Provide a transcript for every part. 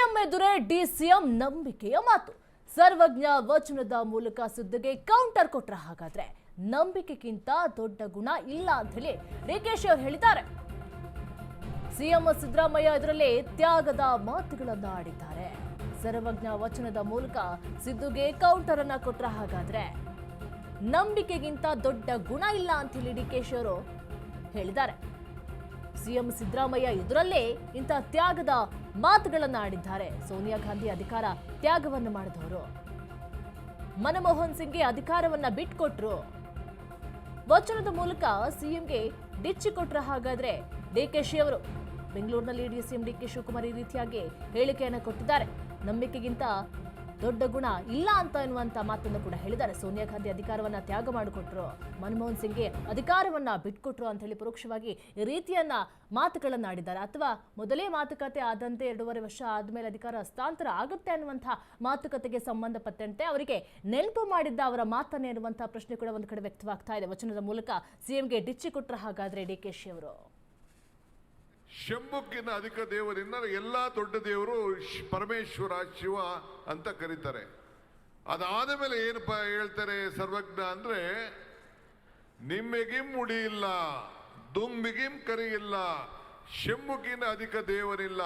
CM ಎದುರೇ DCM ನಂಬಿಕೆಯ ಮಾತು. ಸರ್ವಜ್ಞ ವಚನದ ಮೂಲಕ ಸುದ್ದಿಗೆ ಕೌಂಟರ್ ಕೊಟ್ರ. ಹಾಗಾದ್ರೆ ನಂಬಿಕೆಗಿಂತ ದೊಡ್ಡ ಗುಣ ಇಲ್ಲ ಅಂತ ಹೇಳಿ ಡಿಕೆಶಿ ಅವರು ಹೇಳಿದ್ದಾರೆ. ಸಿಎಂ ಸಿದ್ದರಾಮಯ್ಯ ಇದರಲ್ಲಿ ತ್ಯಾಗದ ಮಾತುಗಳನ್ನ ಆಡಿದ್ದಾರೆ. ಸರ್ವಜ್ಞ ವಚನದ ಮೂಲಕ ಸಿದ್ದುಗೆ ಕೌಂಟರ್ ಅನ್ನ ಕೊಟ್ರ. ಹಾಗಾದ್ರೆ ನಂಬಿಕೆಗಿಂತ ದೊಡ್ಡ ಗುಣ ಇಲ್ಲ ಅಂತ ಹೇಳಿ ಡಿಕೆಶಿ ಅವರು ಹೇಳಿದ್ದಾರೆ. ಸಿಎಂ ಸಿದ್ದರಾಮಯ್ಯ ಎದುರಲ್ಲೇ ಇಂಥ ತ್ಯಾಗದ ಮಾತುಗಳನ್ನ ಆಡಿದ್ದಾರೆ. ಸೋನಿಯಾ ಗಾಂಧಿ ಅಧಿಕಾರ ತ್ಯಾಗವನ್ನು ಮಾಡಿದವರು, ಮನಮೋಹನ್ ಸಿಂಗ್ಗೆ ಅಧಿಕಾರವನ್ನ ಬಿಟ್ಕೊಟ್ರು, ವಚನದ ಮೂಲಕ ಸಿಎಂಗೆ ಡಿಚ್ಚಿ ಕೊಟ್ರ. ಹಾಗಾದ್ರೆ ಡಿಕೆಶಿ ಅವರು ಬೆಂಗಳೂರಿನಲ್ಲಿ ಡಿಸಿಎಂ ಡಿಕೆ ಶಿವಕುಮಾರ್ ಈ ರೀತಿಯಾಗಿ ಹೇಳಿಕೆಯನ್ನು ಕೊಟ್ಟಿದ್ದಾರೆ. ನಂಬಿಕೆಗಿಂತ ದೊಡ್ಡ ಗುಣ ಇಲ್ಲ ಅಂತ ಎನ್ನುವಂತ ಮಾತನ್ನು ಕೂಡ ಹೇಳಿದ್ದಾರೆ. ಸೋನಿಯಾ ಗಾಂಧಿ ಅಧಿಕಾರವನ್ನ ತ್ಯಾಗ ಮಾಡಿಕೊಟ್ರು, ಮನಮೋಹನ್ ಸಿಂಗ್ಗೆ ಅಧಿಕಾರವನ್ನ ಬಿಟ್ಕೊಟ್ರು ಅಂತ ಹೇಳಿ ಪರೋಕ್ಷವಾಗಿ ಈ ರೀತಿಯನ್ನ ಮಾತುಗಳನ್ನ ಆಡಿದ್ದಾರೆ. ಅಥವಾ ಮೊದಲೇ ಮಾತುಕತೆ ಆದಂತೆ 2.5 ವರ್ಷ ಆದ್ಮೇಲೆ ಅಧಿಕಾರ ಹಸ್ತಾಂತರ ಆಗುತ್ತೆ ಅನ್ನುವಂತಹ ಮಾತುಕತೆಗೆ ಸಂಬಂಧಪಟ್ಟಂತೆ ಅವರಿಗೆ ನೆನಪು ಮಾಡಿದ್ದ ಅವರ ಮಾತನ್ನೇ ಇರುವಂತಹ ಪ್ರಶ್ನೆ ಕೂಡ ಒಂದು ಕಡೆ ವ್ಯಕ್ತವಾಗ್ತಾ ಇದೆ. ವಚನದ ಮೂಲಕ ಸಿಎಂಗೆ ಡಿಚ್ಚಿ ಕೊಟ್ರ. ಹಾಗಾದ್ರೆ ಡಿಕೆಶಿ ಅವರು ಶಂಭುಕ್ಕಿಂತ ಅಧಿಕ ದೇವರಿಂದ ಎಲ್ಲಾ ದೊಡ್ಡ ದೇವರು ಪರಮೇಶ್ವರ, ಶಿವ ಅಂತ ಕರೀತಾರೆ. ಅದಾದ ಮೇಲೆ ಏನಪ್ಪ ಹೇಳ್ತಾರೆ ಸರ್ವಜ್ಞ ಅಂದ್ರೆ, ನಿಮ್ಮೆಗಿಂ ಮುಡಿ ಇಲ್ಲ, ದುಂಬಿಗಿಂ ಕರಿ ಇಲ್ಲ, ಶಂಭುಕ್ಕಿಂತ ಅಧಿಕ ದೇವರಿಲ್ಲ,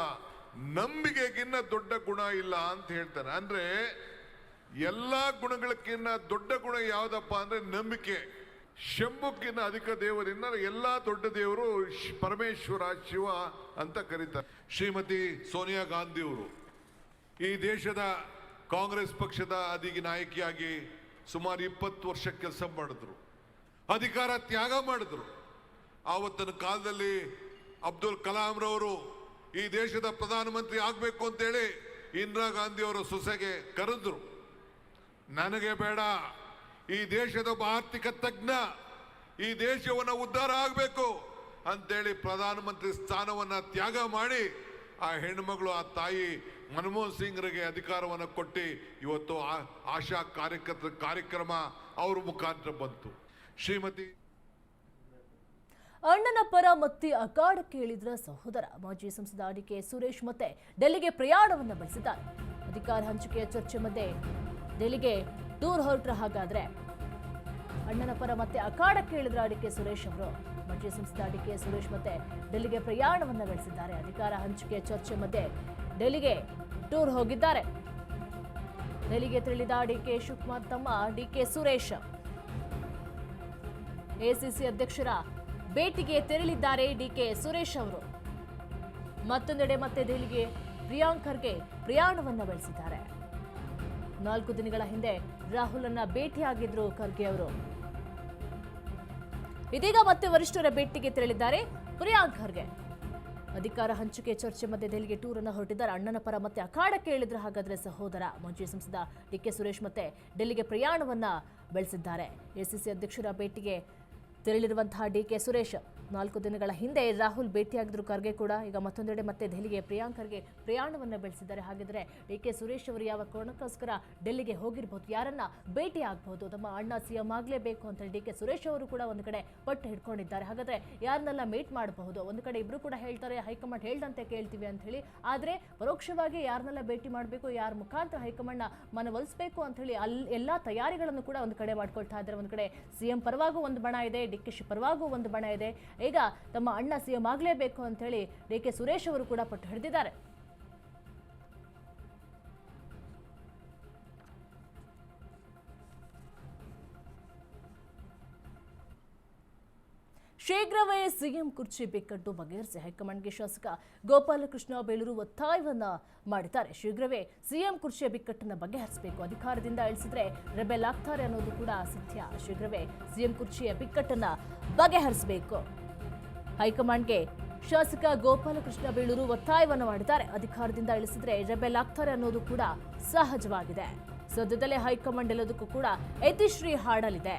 ನಂಬಿಕೆಗಿನ್ನ ದೊಡ್ಡ ಗುಣ ಇಲ್ಲ ಅಂತ ಹೇಳ್ತಾರೆ. ಅಂದ್ರೆ ಎಲ್ಲಾ ಗುಣಗಳಕ್ಕಿಂತ ದೊಡ್ಡ ಗುಣ ಯಾವ್ದಪ್ಪ ಅಂದ್ರೆ ನಂಬಿಕೆ. ಶಂಭುಕ್ಕಿಂತ ಅಧಿಕ ದೇವರಿಂದ ಎಲ್ಲಾ ದೊಡ್ಡ ದೇವರು ಪರಮೇಶ್ವರ, ಶಿವ ಅಂತ ಕರೀತಾರೆ. ಶ್ರೀಮತಿ ಸೋನಿಯಾ ಗಾಂಧಿ ಅವರು ಈ ದೇಶದ ಕಾಂಗ್ರೆಸ್ ಪಕ್ಷದ ನಾಯಕಿಯಾಗಿ ಸುಮಾರು 20 ವರ್ಷ ಕೆಲಸ ಮಾಡಿದ್ರು, ಅಧಿಕಾರ ತ್ಯಾಗ ಮಾಡಿದ್ರು. ಆವತ್ತಿನ ಕಾಲದಲ್ಲಿ ಅಬ್ದುಲ್ ಕಲಾಂ ರವರು ಈ ದೇಶದ ಪ್ರಧಾನಮಂತ್ರಿ ಆಗ್ಬೇಕು ಅಂತೇಳಿ ಇಂದಿರಾ ಗಾಂಧಿ ಅವರ ಸೊಸೆಗೆ ಕರೆದ್ರು. ನನಗೆ ಬೇಡ, ಈ ದೇಶದ ಆರ್ಥಿಕ ತಜ್ಞ, ಈ ದೇಶವನ್ನ ಉದ್ಧಾರ ಆಗಬೇಕು ಅಂತೇಳಿ ಪ್ರಧಾನಮಂತ್ರಿ ಸ್ಥಾನವನ್ನ ತ್ಯಾಗ ಮಾಡಿ ಆ ಹೆಣ್ಮಗಳು, ಆ ತಾಯಿ ಮನಮೋಹನ್ ಸಿಂಗ್ರಿಗೆ ಅಧಿಕಾರವನ್ನು ಕೊಟ್ಟು ಇವತ್ತು ಆಶಾ ಕಾರ್ಯಕರ್ತರ ಕಾರ್ಯಕ್ರಮ ಅವ್ರ ಮುಖಾಂತರ ಬಂತು. ಶ್ರೀಮತಿ ಅಣ್ಣನ ಪರ ಮತ್ತೆ ಅಖಾಡಕ್ಕೆ ಇಳಿದ್ರ ಸಹೋದರ ಮಾಜಿ ಸಂಸದ ಡಿಕೆ ಸುರೇಶ್ ಮತ್ತೆ ಡೆಲ್ಲಿಗೆ ಪ್ರಯಾಣವನ್ನ ಬೆಳೆಸಿದ್ದಾರೆ. ಅಧಿಕಾರ ಹಂಚಿಕೆಯ ಚರ್ಚೆ ಮಧ್ಯೆ ಡೆಲ್ಲಿಗೆ ಟೂರ್ ಹೊರಟ್ರ. ಹಾಗಾದ್ರೆ ಅಣ್ಣನ ಪರ ಮತ್ತೆ ಅಖಾಡಕ್ಕೆ ಇಳಿದ್ರ ಡಿಕೆ ಸುರೇಶ್ ಅವರು. ಮಾಜಿ ಸಂಸದ ಡಿಕೆ ಸುರೇಶ್ ಮತ್ತೆ ಡೆಲ್ಲಿಗೆ ಪ್ರಯಾಣವನ್ನ ಬೆಳೆಸಿದ್ದಾರೆ. ಅಧಿಕಾರ ಹಂಚಿಕೆಯ ಚರ್ಚೆ ಮಧ್ಯೆ ಡೆಲ್ಲಿಗೆ ಟೂರ್ ಹೋಗಿದ್ದಾರೆ. ಡೆಲ್ಲಿಗೆ ತೆರಳಿದ ಡಿಕೆ ಶಿವಕುಮಾರ್ ತಮ್ಮ ಡಿಕೆ ಸುರೇಶ್ ಎಸಿಸಿ ಅಧ್ಯಕ್ಷರ ಭೇಟಿಗೆ ತೆರಳಿದ್ದಾರೆ. ಡಿಕೆ ಸುರೇಶ್ ಅವರು ಮತ್ತೊಂದೆಡೆ ಮತ್ತೆ ದೆಹಲಿಗೆ ಪ್ರಿಯಾಂಕ್ ಖರ್ಗೆ ಪ್ರಯಾಣವನ್ನ ಬೆಳೆಸಿದ್ದಾರೆ. 4 ದಿನಗಳ ಹಿಂದೆ ರಾಹುಲ್ ಅನ್ನ ಭೇಟಿಯಾಗಿದ್ರು ಖರ್ಗೆ ಅವರು. ಇದೀಗ ಮತ್ತೆ ವರಿಷ್ಠರ ಭೇಟಿಗೆ ತೆರಳಿದ್ದಾರೆ ಪ್ರಿಯಾಂಕ್ ಖರ್ಗೆ. ಅಧಿಕಾರ ಹಂಚಿಕೆ ಚರ್ಚೆ ಮಧ್ಯೆ ದೆಹಲಿಗೆ ಟೂರ್ ಅನ್ನ ಹೊರಟಿದ್ದಾರೆ. ಅಣ್ಣನ ಪರ ಮತ್ತೆ ಅಖಾಡಕ್ಕೆ ಇಳಿದ್ರು. ಹಾಗಾದ್ರೆ ಸಹೋದರ ಮಾಜಿ ಸಂಸದ ಡಿಕೆ ಸುರೇಶ್ ಮತ್ತೆ ಡೆಲ್ಲಿಗೆ ಪ್ರಯಾಣವನ್ನ ಬೆಳೆಸಿದ್ದಾರೆ. ಎಸಿಸಿ ಅಧ್ಯಕ್ಷರ ಭೇಟಿಗೆ ತೆರಳಿರುವಂತಹ ಡಿಕೆ ಸುರೇಶ್ 4 ದಿನಗಳ ಹಿಂದೆ ರಾಹುಲ್ ಭೇಟಿಯಾಗಿದ್ರು ಖರ್ಗೆ ಕೂಡ. ಈಗ ಮತ್ತೊಂದೆಡೆ ಮತ್ತೆ ದೆಹಲಿಗೆ ಪ್ರಿಯಾಂಕ್ ಖರ್ಗೆ ಪ್ರಯಾಣವನ್ನು ಬೆಳೆಸಿದ್ದಾರೆ. ಹಾಗಿದ್ರೆ ಡಿಕೆ ಸುರೇಶ್ ಅವರು ಯಾವ ಕಾರಣಕ್ಕೋಸ್ಕರ ಡೆಲ್ಲಿಗೆ ಹೋಗಿರಬಹುದು, ಯಾರನ್ನ ಭೇಟಿ ಆಗಬಹುದು, ತಮ್ಮ ಅಣ್ಣ ಸಿಎಂ ಆಗಲೇಬೇಕು ಅಂತ ಡಿಕೆ ಸುರೇಶ್ ಅವರು ಕೂಡ ಒಂದು ಕಡೆ ಪಟ್ಟು ಹಿಡ್ಕೊಂಡಿದ್ದಾರೆ. ಹಾಗಾದ್ರೆ ಯಾರನ್ನೆಲ್ಲ ಮೀಟ್ ಮಾಡಬಹುದು? ಒಂದು ಕಡೆ ಇಬ್ರು ಕೂಡ ಹೇಳ್ತಾರೆ ಹೈಕಮಾಂಡ್ ಹೇಳ್ದಂತೆ ಕೇಳ್ತೀವಿ ಅಂತ ಹೇಳಿ, ಆದ್ರೆ ಪರೋಕ್ಷವಾಗಿ ಯಾರನ್ನೆಲ್ಲ ಭೇಟಿ ಮಾಡಬೇಕು, ಯಾರ ಮುಖಾಂತರ ಹೈಕಮಾಂಡ್ ಮನವೊಲಿಸಬೇಕು ಅಂತ ಹೇಳಿ ಎಲ್ಲಾ ತಯಾರಿಗಳನ್ನು ಕೂಡ ಒಂದು ಕಡೆ ಮಾಡ್ಕೊಳ್ತಾ ಇದ್ದಾರೆ. ಒಂದು ಕಡೆ ಸಿಎಂ ಪರವಾಗೂ ಒಂದು ಬಣ ಇದೆ, ಡಿಕೆಶಿ ಪರವಾಗೂ ಒಂದು ಬಣ ಇದೆ. ಈಗ ತಮ್ಮ ಅಣ್ಣ ಸಿಎಂ ಆಗಲೇಬೇಕು ಅಂತ ಹೇಳಿ ಡಿಕೆ ಸುರೇಶ್ ಅವರು ಕೂಡ ಪಟ್ಟು ಹಿಡಿದಿದ್ದಾರೆ. ಶೀಘ್ರವೇ ಸಿಎಂ ಕುರ್ಚಿ ಬಿಕ್ಕಟ್ಟು ಬಗೆಹರಿಸಿ ಹೈಕಮಾಂಡ್ಗೆ ಶಾಸಕ ಗೋಪಾಲಕೃಷ್ಣ ಬೇಳೂರು ಒತ್ತಾಯವನ್ನ ಮಾಡಿದ್ದಾರೆ. ಶೀಘ್ರವೇ ಸಿಎಂ ಕುರ್ಚಿಯ ಬಿಕ್ಕಟ್ಟನ್ನು ಬಗೆಹರಿಸಬೇಕು, ಅಧಿಕಾರದಿಂದ ಇಳಿಸಿದ್ರೆ ರೆಬೆಲ್ ಆಗ್ತಾರೆ ಅನ್ನೋದು ಕೂಡ ಸತ್ಯ. ಶೀಘ್ರವೇ ಸಿಎಂ ಕುರ್ಚಿಯ ಬಿಕ್ಕಟ್ಟನ್ನ ಬಗೆಹರಿಸಬೇಕು. ಹೈಕಮಾಂಡ್ಗೆ ಶಾಸಕ ಗೋಪಾಲಕೃಷ್ಣ ಬೇಳೂರು ಒತ್ತಾಯವನ್ನ ಮಾಡಿದ್ದಾರೆ. ಅಧಿಕಾರದಿಂದ ಇಳಿಸಿದ್ರೆ ರೆಬೆಲ್ ಆಗ್ತಾರೆ ಅನ್ನೋದು ಕೂಡ ಸಹಜವಾಗಿದೆ. ಸದ್ಯದಲ್ಲೇ ಹೈಕಮಾಂಡ್ ಎಲ್ಲದಕ್ಕೂ ಕೂಡ ಯತಿಶ್ರೀ ಹಾಡಲಿದೆ.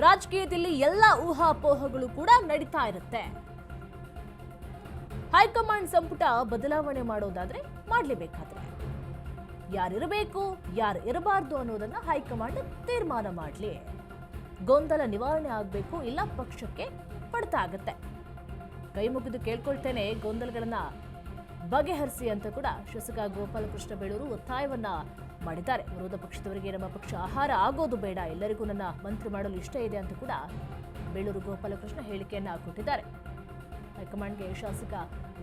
ರಾಜಕೀಯದಲ್ಲಿ ಎಲ್ಲ ಊಹಾಪೋಹಗಳು ಕೂಡ ನಡೀತಾ ಇರುತ್ತೆ. ಹೈಕಮಾಂಡ್ ಸಂಪುಟ ಬದಲಾವಣೆ ಮಾಡೋದಾದ್ರೆ ಮಾಡಲೇಬೇಕಾದ್ರೆ ಯಾರಿರಬೇಕು, ಯಾರು ಇರಬಾರ್ದು ಅನ್ನೋದನ್ನ ಹೈಕಮಾಂಡ್ ತೀರ್ಮಾನ ಮಾಡಲಿ. ಗೊಂದಲ ನಿವಾರಣೆ ಆಗಬೇಕು, ಇಲ್ಲ ಪಕ್ಷಕ್ಕೆ ಪಡ್ತಾ ಆಗತ್ತೆ. ಕೈ ಮುಗಿದು ಕೇಳ್ಕೊಳ್ತೇನೆ, ಗೊಂದಲಗಳನ್ನ ಬಗೆಹರಿಸಿ ಅಂತ ಕೂಡ ಶಾಸಕ ಗೋಪಾಲಕೃಷ್ಣ ಬೇಳೂರು ಒತ್ತಾಯವನ್ನ ಮಾಡಿದ್ದಾರೆ. ವಿರೋಧ ಪಕ್ಷದವರಿಗೆ ನಮ್ಮ ಪಕ್ಷ ಆಹಾರ ಆಗೋದು ಬೇಡ, ಎಲ್ಲರಿಗೂ ನನ್ನ ಮಂತ್ರಿ ಮಾಡಲು ಇಷ್ಟ ಇದೆ ಅಂತ ಕೂಡ ಬೇಳೂರು ಗೋಪಾಲಕೃಷ್ಣ ಹೇಳಿಕೆಯನ್ನ ಕೊಟ್ಟಿದ್ದಾರೆ. ಹೈಕಮಾಂಡ್ಗೆ ಶಾಸಕ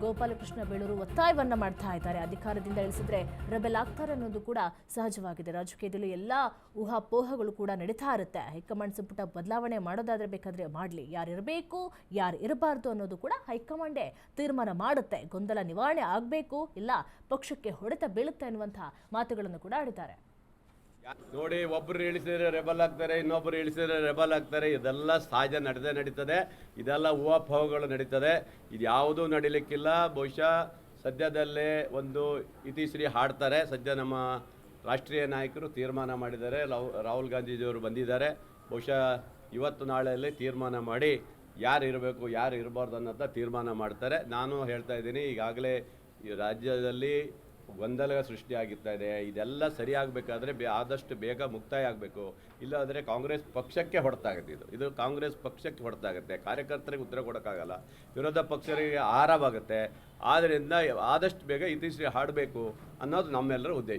ಗೋಪಾಲಕೃಷ್ಣ ಬೇಳೂರು ಒತ್ತಾಯವನ್ನ ಮಾಡ್ತಾ ಇದ್ದಾರೆ. ಅಧಿಕಾರದಿಂದ ಇಳಿಸಿದ್ರೆ ರೆಬೆಲ್ ಆಗ್ತಾರೆ ಅನ್ನೋದು ಕೂಡ ಸಹಜವಾಗಿದೆ. ರಾಜಕೀಯದಲ್ಲಿ ಎಲ್ಲಾ ಊಹಾಪೋಹಗಳು ಕೂಡ ನಡೀತಾ ಇರುತ್ತೆ. ಹೈಕಮಾಂಡ್ ಸಂಪುಟ ಬದಲಾವಣೆ ಮಾಡೋದಾದ್ರೆ ಬೇಕಾದ್ರೆ ಮಾಡಲಿ, ಯಾರಿರಬೇಕು ಯಾರು ಇರಬಾರ್ದು ಅನ್ನೋದು ಕೂಡ ಹೈಕಮಾಂಡೇ ತೀರ್ಮಾನ ಮಾಡುತ್ತೆ. ಗೊಂದಲ ನಿವಾರಣೆ ಆಗಬೇಕು, ಇಲ್ಲ ಪಕ್ಷಕ್ಕೆ ಹೊಡೆತ ಬೀಳುತ್ತೆ ಅನ್ನುವಂತಹ ಮಾತುಗಳನ್ನು ಕೂಡ ಆಡಿದ್ದಾರೆ. ನೋಡಿ, ಒಬ್ಬರು ಇಳಿಸಿದ್ರೆ ರೆಬಲ್ ಆಗ್ತಾರೆ, ಇನ್ನೊಬ್ಬರು ಇಳಿಸಿದ್ರೆ ರೆಬಲ್ ಆಗ್ತಾರೆ. ಇದೆಲ್ಲ ಸಹಜ ನಡೀತದೆ. ಇದೆಲ್ಲ ಊಹಾಪೋಹಗಳು ನಡೀತದೆ. ಇದು ಯಾವುದೂ ನಡೀಲಿಕ್ಕಿಲ್ಲ. ಬಹುಶಃ ಸದ್ಯದಲ್ಲೇ ಒಂದು ಇತಿಶ್ರೀ ಹಾಡ್ತಾರೆ. ಸದ್ಯ ನಮ್ಮ ರಾಷ್ಟ್ರೀಯ ನಾಯಕರು ತೀರ್ಮಾನ ಮಾಡಿದ್ದಾರೆ. ರಾಹುಲ್ ಗಾಂಧೀಜಿಯವರು ಬಂದಿದ್ದಾರೆ. ಬಹುಶಃ ಇವತ್ತು ನಾಳೆಯಲ್ಲಿ ತೀರ್ಮಾನ ಮಾಡಿ ಯಾರು ಇರಬೇಕು ಯಾರು ಇರಬಾರ್ದು ಅನ್ನೋದ ತೀರ್ಮಾನ ಮಾಡ್ತಾರೆ. ನಾನು ಹೇಳ್ತಾ ಇದ್ದೀನಿ, ಈಗಾಗಲೇ ಈ ರಾಜ್ಯದಲ್ಲಿ ಗೊಂದಲ ಸೃಷ್ಟಿಯಾಗುತ್ತಾ ಇದೆ. ಇದೆಲ್ಲ ಸರಿಯಾಗಬೇಕಾದ್ರೆ ಆದಷ್ಟು ಬೇಗ ಮುಕ್ತಾಯ ಆಗಬೇಕು. ಇಲ್ಲಾಂದರೆ ಕಾಂಗ್ರೆಸ್ ಪಕ್ಷಕ್ಕೆ ಹೊಡೆತಾಗುತ್ತೆ. ಇದು ಕಾಂಗ್ರೆಸ್ ಪಕ್ಷಕ್ಕೆ ಹೊಡೆತಾಗುತ್ತೆ. ಕಾರ್ಯಕರ್ತರಿಗೆ ಉತ್ತರ ಕೊಡೋಕ್ಕಾಗಲ್ಲ, ವಿರೋಧ ಪಕ್ಷರಿಗೆ ಆಹಾರವಾಗುತ್ತೆ. ಆದ್ದರಿಂದ ಆದಷ್ಟು ಬೇಗ ಇತಿಶ್ರೀ ಹಾಡಬೇಕು ಅನ್ನೋದು ನಮ್ಮೆಲ್ಲರ ಉದ್ದೇಶ.